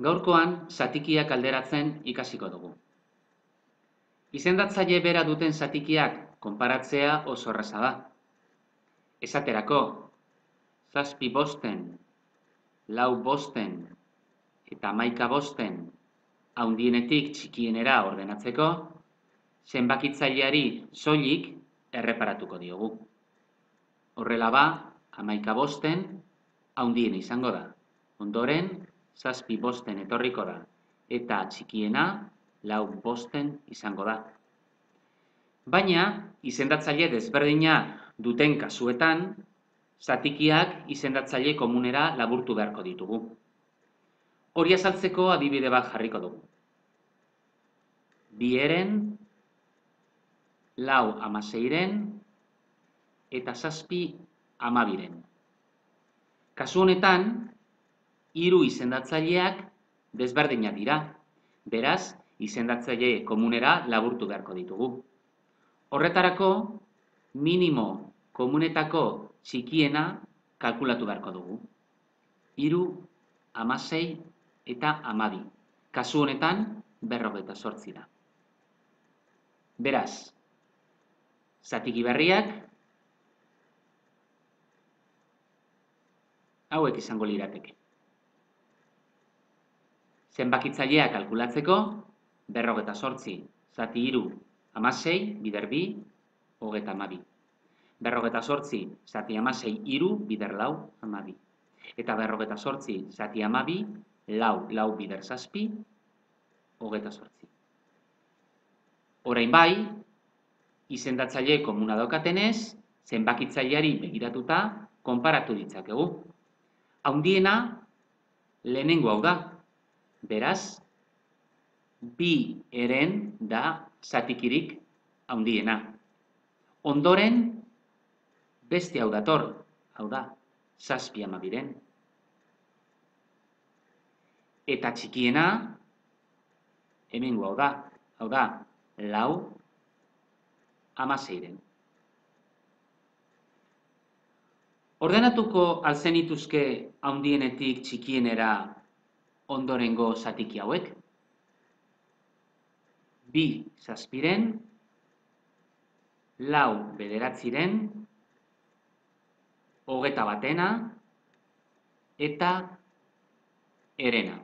Gaurkoan, zatikiak alderatzen ikasiko dugu. Izendatzaile bera duten zatikiak konparatzea oso erraza da. Esaterako, 7 bosten, 4 bosten eta 11 bosten handienetik txikienera ordenatzeko, zenbakitzaileari soilik erreparatuko diogu. Horrela ba, 11 bosten handiena izango da. Ondoren, 7 bosten etorriko da, eta txikiena 4 bosten izango da. Baina, izendatzaile desberdina duten kasuetan, zatikiak izendatzaile komunera laburtu beharko ditugu. Hori azaltzeko adibide bat jarriko dugu. 2 eren, 4 amaseiren, eta 7 amabiren. Kasu honetan, 3 izendatzaileak desberdinak dira. Beraz, izendatzaile komunera laburtu beharko ditugu. Horretarako, minimo komunetako txikiena kalkulatu beharko dugu. 3, 16 eta 12. Kasu honetan, 48 da. Beraz, zatiki berriak hauek izango lirateke. Zenbakitzailea kalkulatzeko, 48 zati 3 16 bider 2, 32. 48 zati 16 3 bider 4, 12. Eta 48 zati 12, 4 bider 7, 28. Orain bai, izendatzaile komuna daukatenez, zenbakitzaileari begiratuta konparatu ditzakegu. Handiena lehenengo hau da. Beraz, 2 eren da zatikirik handiena. Ondoren, beste hau dator, hau da, 7 amabiren. Eta txikiena, hemengo hau da, 4 amaseiren. Ordenatuko alzenituzke handienetik txikienera ondorengo zatiki hauek. 2 zazpiren, 4 bederatziren, 21 eta erena.